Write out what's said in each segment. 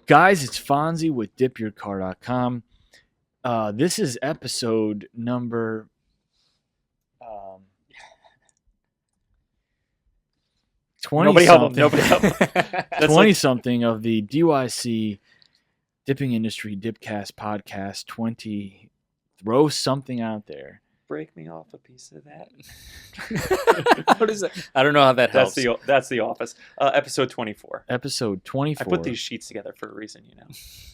Guys, it's Fonzie with DipYourCar.com. This is episode number 20 Nobody help him. something. Nobody help him. 20 something of the DYC Dipping Industry DipCast podcast 20. Throw something out there. Break me off a piece of that. What is that? I don't know how that helps. That's the office. Episode 24. Episode 24. I put these sheets together for a reason, you know.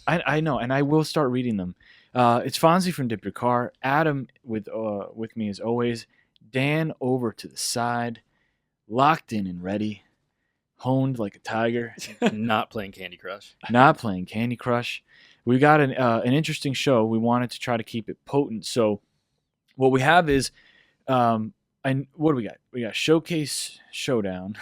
I know, and I will start reading them. It's Fonzie from Dip Your Car. Adam with me as always. Dan over to the side, locked in and ready, honed like a tiger. Not playing Candy Crush. Not playing Candy Crush. We got an interesting show. We wanted to try to keep it potent. So what we have is, what do we got? We got Showcase Showdown.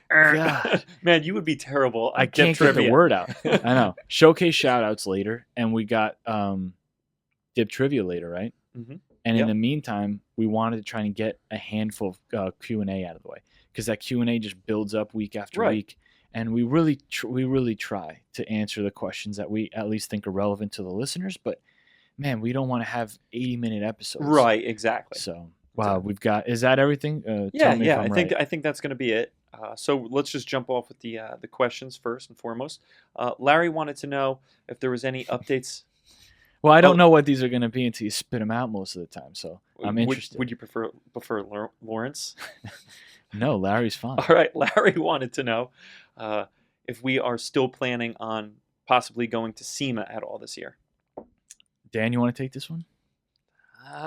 God. Man, you would be terrible. I can't get the word out. I know. Showcase Shoutouts later, and we got Dip Trivia later, right? Mm-hmm. And in the meantime, we wanted to try and get a handful of Q&A out of the way, because that Q&A just builds up week after week, and we really try to answer the questions that we at least think are relevant to the listeners. But man, we don't want to have 80-minute episodes. Right, exactly. So wow, we've got. Is that everything? I think that's going to be it. So let's just jump off with the questions first and foremost. Larry wanted to know if there was any updates. Well, I don't know what these are going to be until you spit them out most of the time. So I'm interested. Would you prefer Lawrence? No, Larry's fine. All right, Larry wanted to know if we are still planning on possibly going to SEMA at all this year. Dan, you want to take this one?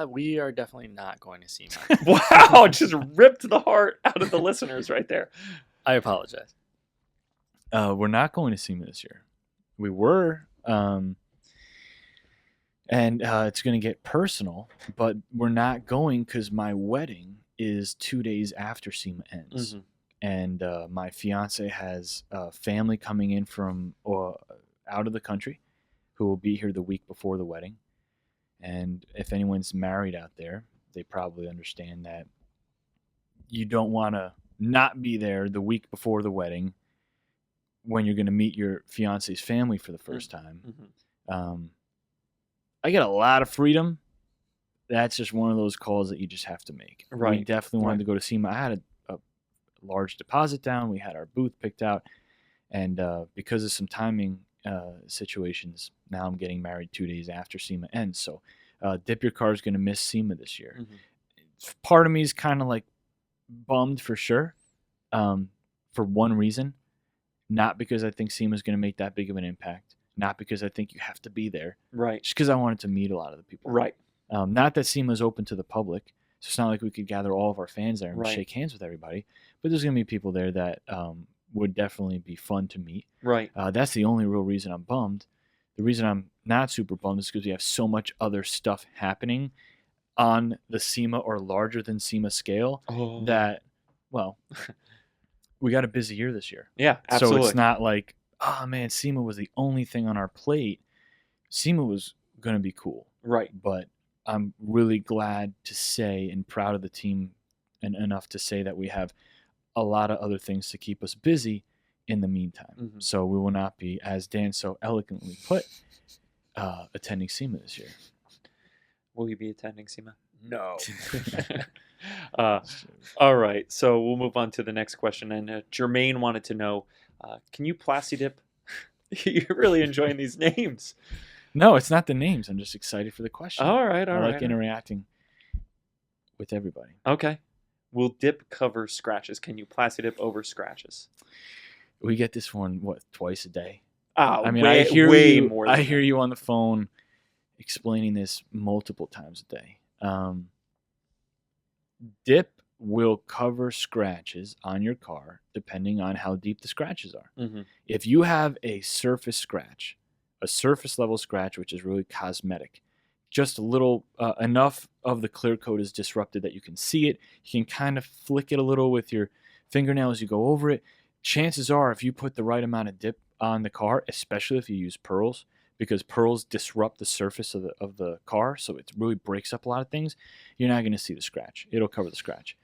We are definitely not going to SEMA. Wow, just ripped the heart out of the listeners right there. I apologize. We're not going to SEMA this year. We were, and it's going to get personal, but we're not going because my wedding is 2 days after SEMA ends. Mm-hmm. And my fiance has family coming in from out of the country who will be here the week before the wedding. And if anyone's married out there, they probably understand that you don't want to not be there the week before the wedding when you're going to meet your fiance's family for the first time. Mm-hmm. I get a lot of freedom. That's just one of those calls that you just have to make. Right. We definitely wanted to go to SEMA. I had a large deposit down. We had our booth picked out. And because of some timing situations, now I'm getting married 2 days after SEMA ends. So Dip Your Car is going to miss SEMA this year. Mm-hmm. Part of me is kind of like bummed for sure, for one reason. Not because I think SEMA is going to make that big of an impact. Not because I think you have to be there. Right. Just because I wanted to meet a lot of the people. Right. Not that SEMA is open to the public. So it's not like we could gather all of our fans there and shake hands with everybody. But there's going to be people there that would definitely be fun to meet. Right. That's the only real reason I'm bummed. The reason I'm not super bummed is because we have so much other stuff happening on the SEMA or larger than SEMA scale that, well, we got a busy year this year. Yeah, absolutely. So it's not like, oh man, SEMA was the only thing on our plate. SEMA was going to be cool. Right. But I'm really glad to say and proud of the team and enough to say that we have a lot of other things to keep us busy in the meantime. Mm-hmm. So we will not be, as Dan so eloquently put, attending SEMA this year. Will you be attending SEMA? No. All right. So we'll move on to the next question. And Jermaine wanted to know, can you Plasti Dip? You're really enjoying these names. No, it's not the names. I'm just excited for the question. All right. I like interacting with everybody. Okay. Will dip cover scratches? Can you Plasti Dip over scratches? We get this one, twice a day? I mean, I hear more. You on the phone explaining this multiple times a day. Dip will cover scratches on your car depending on how deep the scratches are. Mm-hmm. If you have a surface scratch, a surface level scratch, which is really cosmetic, just a little enough of the clear coat is disrupted that you can see it. You can kind of flick it a little with your fingernail as you go over it. Chances are, if you put the right amount of dip on the car, especially if you use pearls, because pearls disrupt the surface of the car, so it really breaks up a lot of things, you're not going to see the scratch. It'll cover the scratch.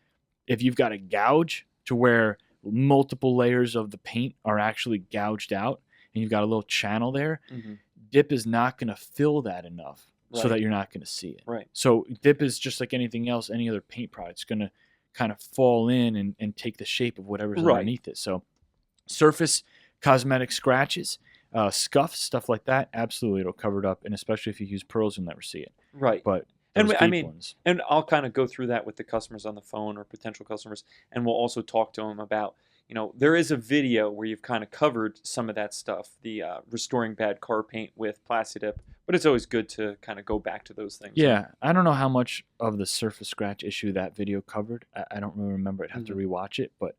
If you've got a gouge to where multiple layers of the paint are actually gouged out and you've got a little channel there, Mm-hmm. dip is not going to fill that enough so that you're not going to see it. Right. So dip is just like anything else, any other paint product. It's going to kind of fall in and take the shape of whatever's underneath it. So surface cosmetic scratches, scuffs, stuff like that, absolutely it'll cover it up, and especially if you use pearls, you'll never see it. Right. But and and I'll kind of go through that with the customers on the phone or potential customers, and we'll also talk to them about, there is a video where you've kind of covered some of that stuff, the restoring bad car paint with Plastidip, but it's always good to kind of go back to those things. Yeah, I don't know how much of the surface scratch issue that video covered. I don't really remember. I'd have to rewatch it, but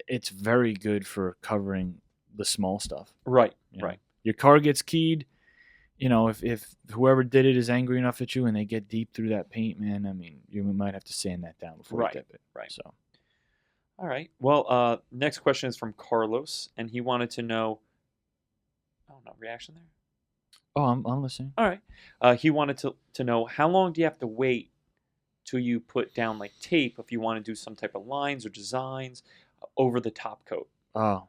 it's very good for covering the small stuff. Right, right. Your car gets keyed. If whoever did it is angry enough at you and they get deep through that paint, man, I mean, you might have to sand that down before you dip it. Right. So, all right. Well, next question is from Carlos, and he wanted to know. Oh, no reaction there. Oh, I'm listening. All right. He wanted to know, how long do you have to wait till you put down like tape if you want to do some type of lines or designs over the top coat? Oh,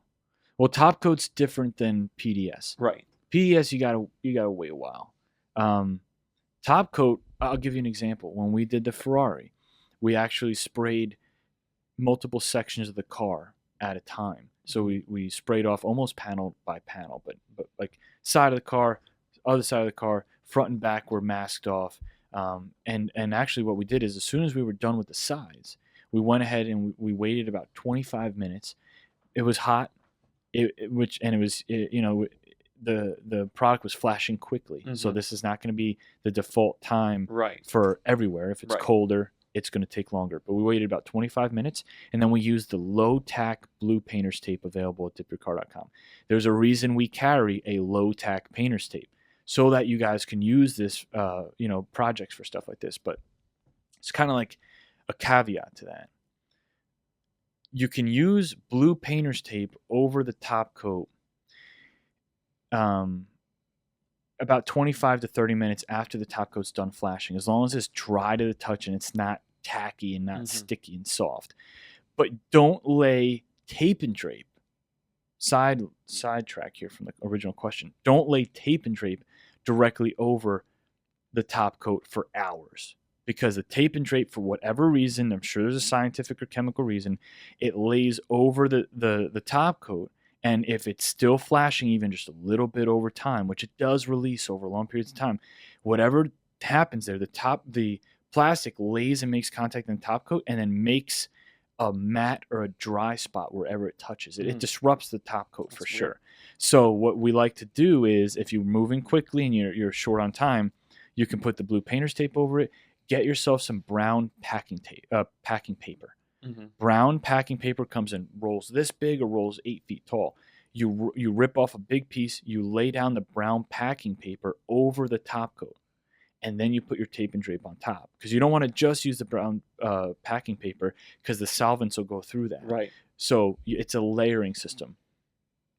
well, top coat's different than PDS. Right. PDS, you gotta wait a while. Top coat, I'll give you an example. When we did the Ferrari, we actually sprayed multiple sections of the car at a time. So we sprayed off almost panel by panel, but like side of the car, other side of the car, front and back were masked off. And actually what we did is, as soon as we were done with the sides, we went ahead and we waited about 25 minutes. It was hot, the product was flashing quickly. So this is not going to be the default time for everywhere. If it's colder, it's going to take longer. But we waited about 25 minutes, and then we used the low-tack blue painter's tape available at DipYourCar.com. There's a reason we carry a low-tack painter's tape, so that you guys can use this, projects for stuff like this. But it's kind of like a caveat to that. You can use blue painter's tape over the top coat about 25 to 30 minutes after the top coat's done flashing, as long as it's dry to the touch and it's not tacky and not sticky and soft. But don't lay tape and drape. Sidetrack here from the original question. Don't lay tape and drape directly over the top coat for hours, because the tape and drape, for whatever reason, I'm sure there's a scientific or chemical reason, it lays over the top coat. And if it's still flashing even just a little bit over time, which it does release over long periods of time, whatever happens there, the plastic lays and makes contact in the top coat and then makes a matte or a dry spot wherever it touches it. It disrupts the top coat for sure. So what we like to do is, if you're moving quickly and you're short on time, you can put the blue painter's tape over it. Get yourself some brown packing paper. Brown packing paper comes in rolls this big or rolls 8 feet tall. You rip off a big piece, you lay down the brown packing paper over the top coat, and then you put your tape and drape on top, because you don't want to just use the brown packing paper, because the solvents will go through that. Right. So it's a layering system.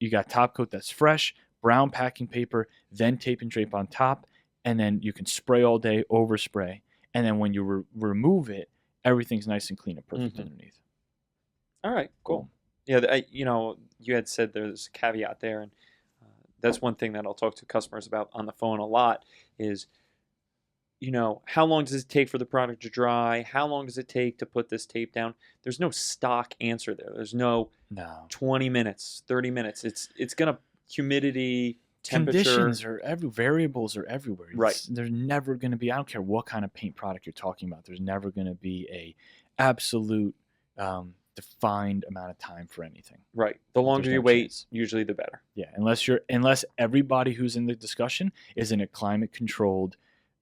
You got top coat that's fresh, brown packing paper, then tape and drape on top, and then you can spray all day, overspray, and then when you remove it, everything's nice and clean and perfect underneath. All right, cool. Yeah, you had said there's a caveat there, and that's one thing that I'll talk to customers about on the phone a lot is, how long does it take for the product to dry? How long does it take to put this tape down? There's no stock answer there. There's no 20 minutes, 30 minutes. It's going to humidity, temperature. Conditions variables are everywhere. There's never going to be, I don't care what kind of paint product you're talking about, there's never going to be a absolute defined amount of time for anything. Right. The longer you wait, usually the better. Yeah, unless everybody who's in the discussion is in a climate controlled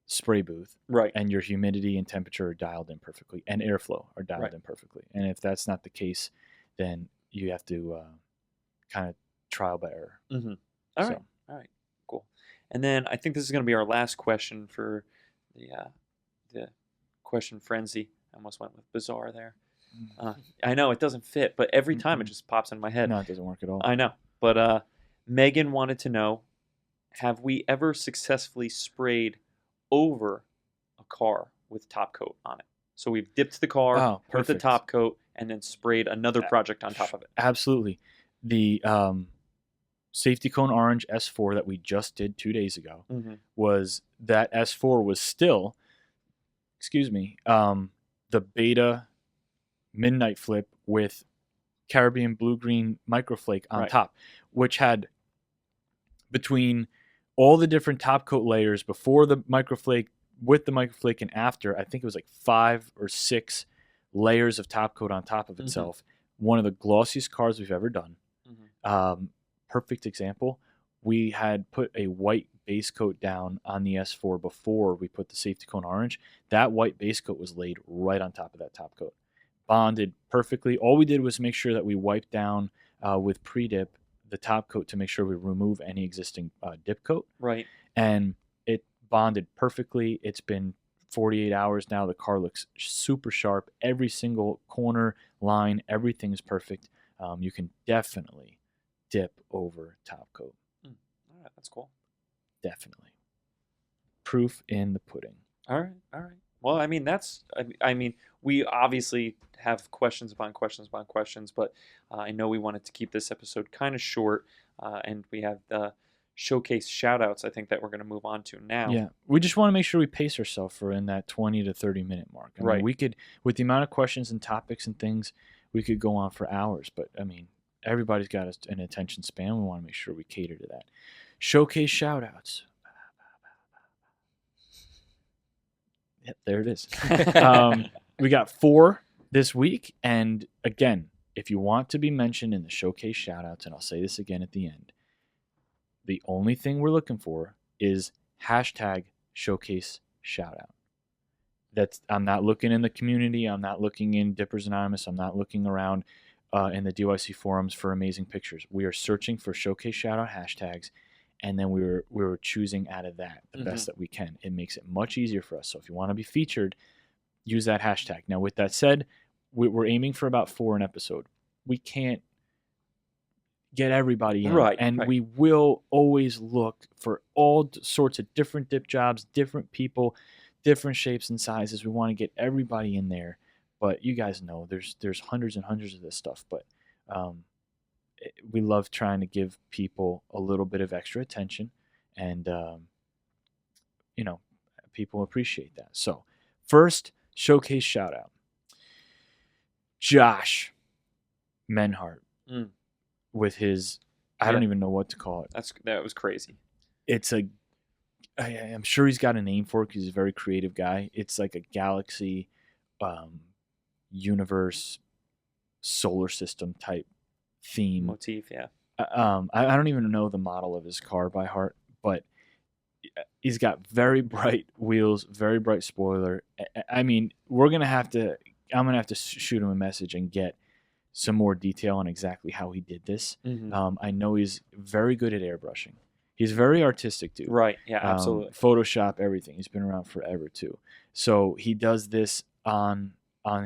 spray booth, right, and your humidity and temperature are dialed in perfectly, and airflow are dialed in perfectly. And if that's not the case, then you have to kind of trial by error. All right, cool. And then I think this is going to be our last question for the question frenzy. I almost went with bizarre there. I know it doesn't fit, but every time it just pops in my head. No, it doesn't work at all. I know. But Megan wanted to know, have we ever successfully sprayed over a car with top coat on it? So we've dipped the car with the top coat and then sprayed another project on top of it. Absolutely. Safety Cone Orange S4 that we just did 2 days ago Mm-hmm. was that S4 was still, the beta midnight flip with Caribbean blue-green microflake on Right. top, which had between all the different top coat layers before the microflake, with the microflake, and after, I think it was like 5 or 6 layers of top coat on top of itself. One of the glossiest cars we've ever done. Perfect example. We had put a white base coat down on the S4 before we put the Safety Cone Orange. That white base coat was laid right on top of that top coat. Bonded perfectly. All we did was make sure that we wiped down with pre-dip the top coat to make sure we remove any existing dip coat. Right. And it bonded perfectly. It's been 48 hours now. The car looks super sharp. Every single corner, line, everything is perfect. You can definitely dip over top coat. All right, that's cool. Definitely. Proof in the pudding. All right. Well, I mean, we obviously have questions upon questions upon questions, but I know we wanted to keep this episode kind of short, and we have the showcase shoutouts, I think, that we're going to move on to now. Yeah, we just want to make sure we pace ourselves for in that 20 to 30 minute mark. I mean, we could, with the amount of questions and topics and things, we could go on for hours, but I mean, everybody's got an attention span. We want to make sure we cater to that. Showcase shoutouts. Yep, there it is. We got 4 this week. And again, if you want to be mentioned in the showcase shoutouts, and I'll say this again at the end, the only thing we're looking for is hashtag showcase shoutout. I'm not looking in the community. I'm not looking in Dippers Anonymous. I'm not looking around in the DYC forums for amazing pictures. We are searching for showcase shoutout hashtags, and then we were choosing out of that the best that we can. It makes it much easier for us. So if you want to be featured, use that hashtag. Now, with that said, we're aiming for about 4 an episode. We can't get everybody in, and we will always look for all sorts of different dip jobs, different people, different shapes and sizes. We want to get everybody in there. But you guys know there's hundreds and hundreds of this stuff, but we love trying to give people a little bit of extra attention, and people appreciate that. So first showcase shout out, Josh Menhart with his, I don't even know what to call it. That was crazy. I'm sure he's got a name for it because he's a very creative guy. It's like a galaxy, universe, solar system type theme motif. Yeah. I don't even know the model of his car by heart, but he's got very bright wheels, very bright spoiler. I mean, I'm gonna have to shoot him a message and get some more detail on exactly how he did this. I know he's very good at airbrushing. He's a very artistic dude. Right. Yeah. Absolutely. Photoshop, everything. He's been around forever too. So he does this on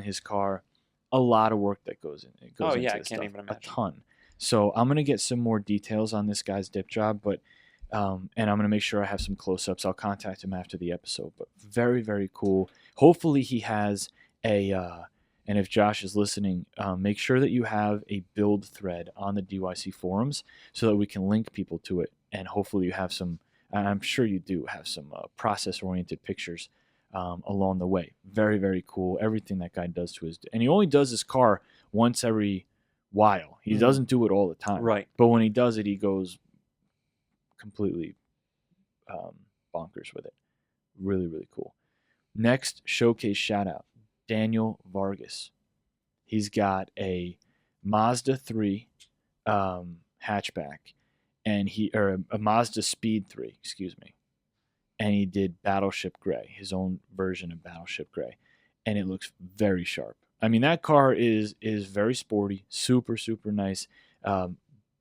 his car. A lot of work that goes in. It goes into I this can't stuff, even imagine. a ton. So I'm gonna get some more details on this guy's dip job, but and I'm gonna make sure I have some close-ups. I'll contact him after the episode. But very, very cool. Hopefully he has and if Josh is listening, make sure that you have a build thread on the DYC forums so that we can link people to it. And hopefully you have some, and I'm sure you do have some process-oriented pictures along the way. Very, very cool. Everything that guy does to and he only does his car once every while. He doesn't do it all the time. Right. But when he does it, he goes completely bonkers with it. Really, really cool. Next showcase shout out, Daniel Vargas. He's got a Mazda 3 hatchback, and a Mazda Speed 3, excuse me. And he did Battleship Gray, his own version of Battleship Gray, and it looks very sharp. I mean, that car is very sporty, super, super nice.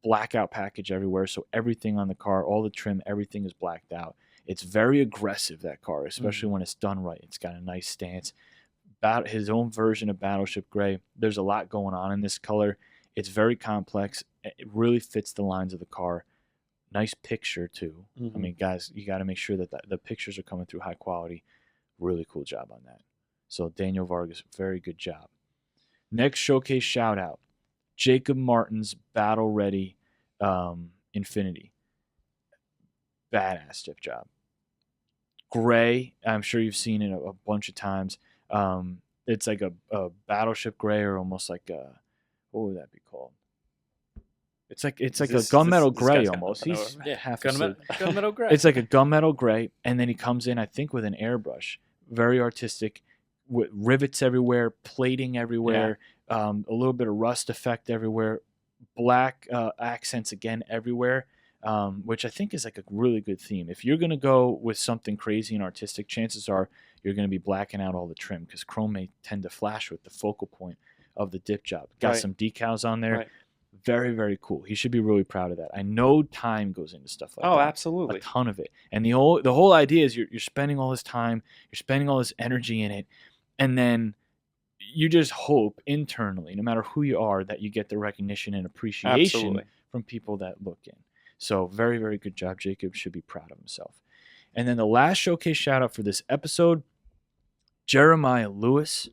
Blackout package everywhere, so everything on the car, all the trim, everything is blacked out. It's very aggressive, that car, especially when it's done right. It's got a nice stance. His own version of Battleship Gray. There's a lot going on in this color. It's very complex. It really fits the lines of the car. Nice picture, too. I mean, guys, you got to make sure that the pictures are coming through high quality. Really cool job on that. So Daniel Vargas, very good job. Next showcase shout out, Jacob Martin's Battle Ready Infinity. Badass dip job. Gray, I'm sure you've seen it a bunch of times. It's like a battleship gray, or almost like a, what would that be called? It's like a gunmetal gray almost. He's half asleep. Gunmetal gray. It's like a gunmetal gray, and then he comes in, I think, with an airbrush. Very artistic, with rivets everywhere, plating everywhere, a little bit of rust effect everywhere, black accents again everywhere, which I think is like a really good theme. If you're going to go with something crazy and artistic, chances are you're going to be blacking out all the trim, because chrome may tend to flash with the focal point of the dip job. Got some decals on there. Right. Very, very cool. He should be really proud of that. I know time goes into stuff like that. Oh, absolutely. A ton of it. And the whole idea is you're spending all this time, you're spending all this energy in it, and then you just hope internally, no matter who you are, that you get the recognition and appreciation from people that look in. So very, very good job. Jacob should be proud of himself. And then the last showcase shout out for this episode, Jeremiah Lewis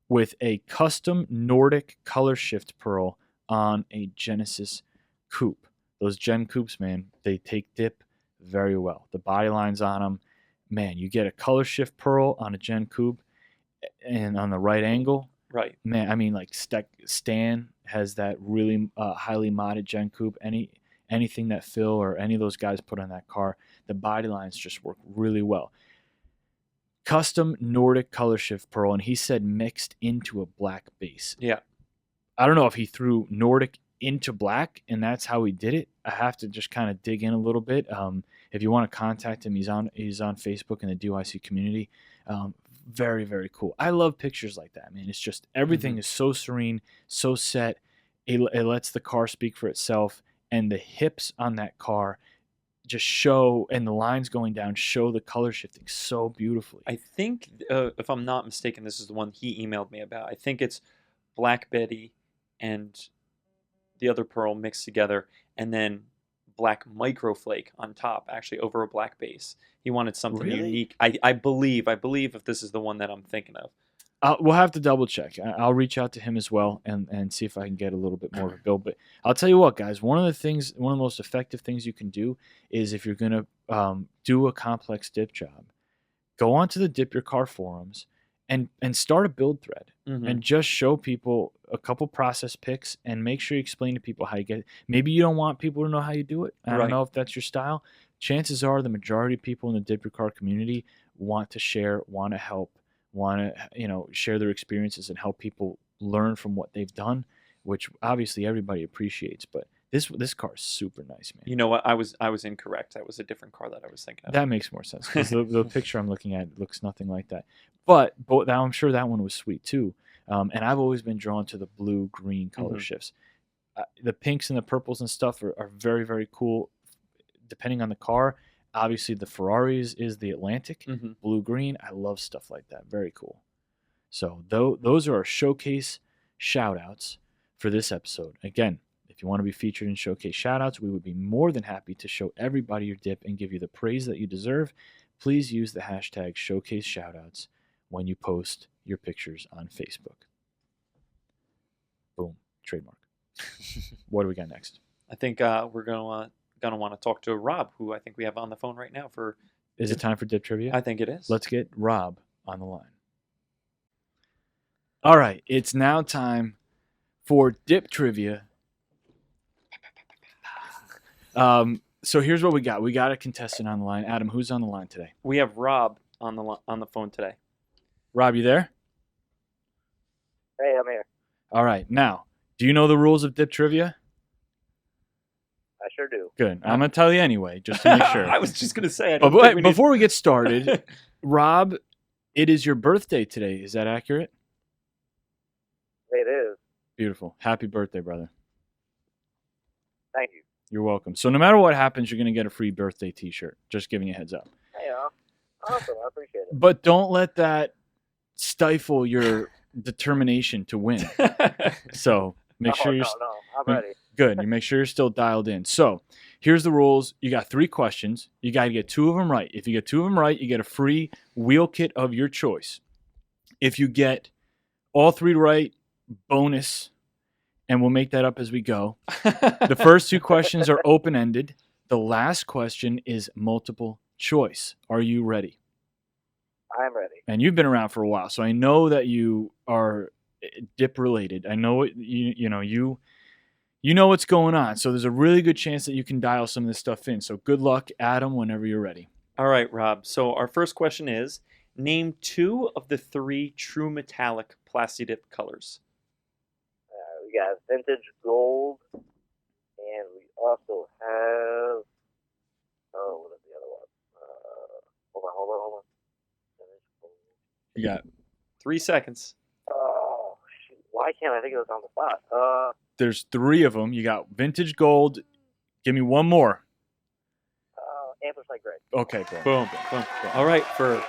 with a custom Nordic color shift pearl on a Genesis coupe. Those Gen coupes, man, they take dip very well. The body lines on them, man, you get a color shift pearl on a Gen coupe and on the right angle. Right. Man, I mean, like Stan has that really highly modded Gen coupe. Anything that Phil or any of those guys put on that car, the body lines just work really well. Custom Nordic color shift pearl, and he said mixed into a black base. Yeah. I don't know if he threw Nordic into black and that's how he did it. I have to just kind of dig in a little bit. If you want to contact him, he's on Facebook in the DYC community. Very, very cool. I love pictures like that, man. It's just everything is so serene, so set. It lets the car speak for itself, and the hips on that car just show, and the lines going down show the color shifting so beautifully. I think, if I'm not mistaken, this is the one he emailed me about. I think it's Black Betty and the other pearl mixed together, and then black microflake on top, actually over a black base. He wanted something unique. I believe if this is the one that I'm thinking of. We'll have to double check. I'll reach out to him as well and see if I can get a little bit more of a build. But I'll tell you what, guys, one of the most effective things you can do is, if you're going to do a complex dip job, go onto the DipYourCar forums and start a build thread and just show people a couple process pics and make sure you explain to people how you get it. Maybe you don't want people to know how you do it. I don't know if that's your style. Chances are the majority of people in the DipYourCar community want to share, want to help, want to share their experiences and help people learn from what they've done, which obviously everybody appreciates. But this car is super nice, man. You know what? I was incorrect. That was a different car that I was thinking of. That makes more sense, because the picture I'm looking at looks nothing like that. But I'm sure that one was sweet too. And I've always been drawn to the blue-green color shifts. The pinks and the purples and stuff are very, very cool, depending on the car. Obviously, the Ferraris is the Atlantic. Blue-green, I love stuff like that. Very cool. So those are our showcase shout-outs for this episode. Again, if you want to be featured in showcase shout-outs, we would be more than happy to show everybody your dip and give you the praise that you deserve. Please use the hashtag showcase shout-outs when you post your pictures on Facebook. Boom. Trademark. What do we got next? I think we're going to want to talk to Rob, who I think we have on the phone right now. Is it time for Dip Trivia? I think it is. Let's get Rob on the line. All right. It's now time for Dip Trivia. So here's what we got. We got a contestant on the line. Adam, who's on the line today? We have Rob on the phone today. Rob, you there? Hey, I'm here. All right. Now, do you know the rules of Dip Trivia? I sure do. Good. I'm going to tell you anyway, just to make sure. I was just going to say. Before we get started, Rob, it is your birthday today. Is that accurate? It is. Beautiful. Happy birthday, brother. Thank you. You're welcome. So no matter what happens, you're going to get a free birthday t-shirt. Just giving you a heads up. Hey, awesome. I appreciate it. But don't let that stifle your determination to win. So make sure you're... No, I'm ready. Good. You make sure you're still dialed in. So here's the rules. You got 3 questions. You got to get 2 of them right. If you get 2 of them right, you get a free wheel kit of your choice. If you get all 3 right, bonus. and we'll make that up as we go. The first 2 questions are open-ended. The last question is multiple choice. Are you ready? I'm ready. And you've been around for a while, so I know that you are dip related. I know it, you know what's going on. So there's a really good chance that you can dial some of this stuff in. So good luck, Adam, whenever you're ready. All right, Rob. So our first question is, name 2 of the 3 true metallic Plastidip colors. We got vintage gold, and we also have. Oh, what is the other one? Hold on. Vintage gold. You got 3 seconds. Oh, shoot. Why can't I think of this on the spot? There's 3 of them. You got vintage gold. Give me one more. Anthracite gray. Okay, boom. Boom. All right, for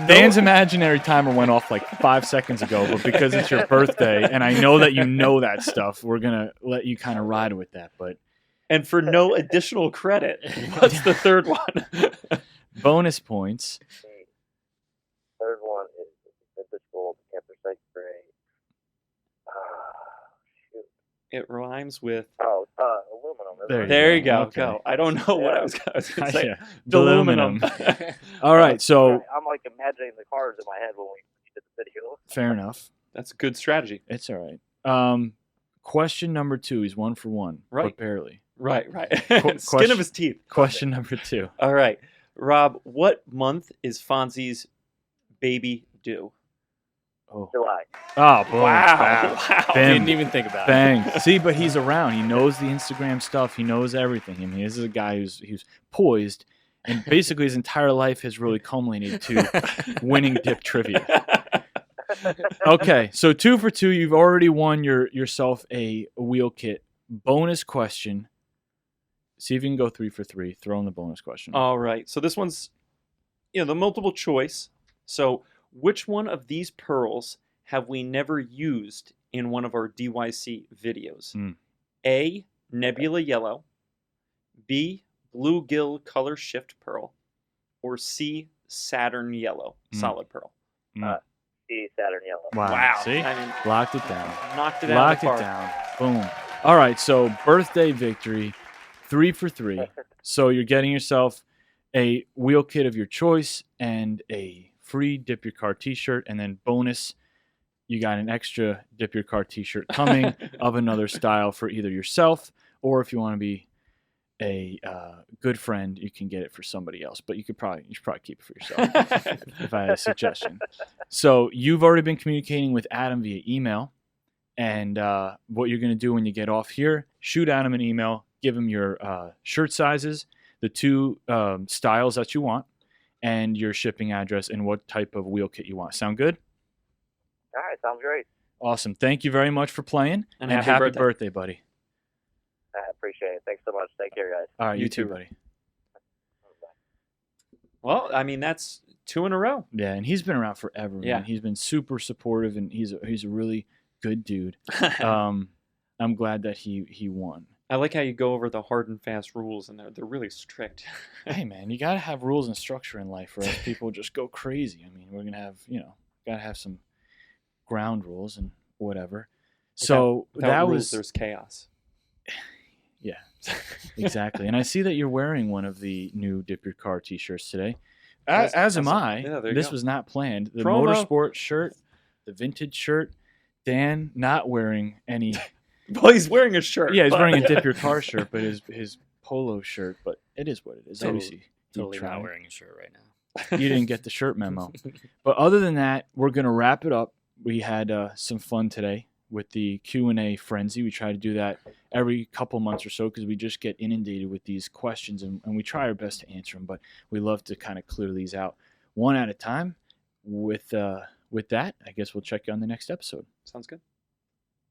Dan's imaginary timer went off like 5 seconds ago, but because it's your birthday, and I know that you know that stuff, we're gonna let you kind of ride with that. But and for no additional credit, what's the third one? bonus points. The third one is vintage gold, anthracite gray. Shoot. It rhymes with. Oh, aluminum. There you go. Okay. Go. I don't know what I was going to say. Yeah. Aluminum. All right, so I'm like imagining the cars in my head when we did the video. fair enough. That's a good strategy. It's all right. Question number 2 is 1 for 1, Right. but barely. Right. Question- Skin of his teeth. Question number 2. All right. Rob, what month is Fonzie's baby due? Oh, July. boom. Wow. Bam. Didn't even think about it. Bang. See, but he's around. He knows the Instagram stuff. He knows everything. I mean, this is a guy who's poised, and basically his entire life has really culminated to winning dip trivia. Okay, so 2 for 2. You've already won yourself a wheel kit. Bonus question. See if you can go 3 for 3. Throw in the bonus question. All right. So this one's, the multiple choice. So which one of these pearls have we never used in one of our DYC videos? A, Nebula Yellow. B, Bluegill Color Shift Pearl. Or C, Saturn Yellow Solid Pearl. C, Saturn Yellow. Wow. See? I mean, Locked it down. knocked it out of the park. down. Boom. All right, so birthday victory, 3 for 3. So you're getting yourself a wheel kit of your choice and a free Dip Your Car t-shirt, and then bonus, you got an extra Dip Your Car t-shirt coming of another style for either yourself, or if you want to be a good friend, you can get it for somebody else. But you should probably keep it for yourself if I had a suggestion. So you've already been communicating with Adam via email, and what you're going to do when you get off here, shoot Adam an email, give him your shirt sizes, the 2 styles that you want, and your shipping address and what type of wheel kit you want. Sound good? All right, sounds great. Awesome. Thank you very much for playing, And happy happy birthday, buddy. I appreciate it. Thanks so much. Take care, guys. All right, You you too, too. buddy. Well, I mean, that's 2 in a row. Yeah, and he's been around forever. Yeah. Man. He's been super supportive, and he's a really good dude. I'm glad that he won. I like how you go over the hard and fast rules, and they're really strict. Hey, man, you got to have rules and structure in life, or else people just go crazy. I mean, we're going to have, got to have some ground rules and whatever. So Without that rules, was, there's chaos. yeah, exactly. And I see that you're wearing one of the new Dip Your Car t-shirts today. As am I. Yeah, there you This go. was not planned. The Promo. motorsport shirt, the vintage shirt. Dan not wearing any. Well, he's wearing a shirt. Yeah, he's but- wearing a Dip Your Car shirt, but his polo shirt. But it is what it is. Totally- Obviously, Totally tried. not wearing a shirt right now. You didn't get the shirt memo. But other than that, we're gonna wrap it up. We had some fun today with the Q&A frenzy. We try to do that every couple months or so because we just get inundated with these questions, and we try our best to answer them. But we love to kind of clear these out one at a time. With that, I guess we'll check you on the next episode. Sounds good.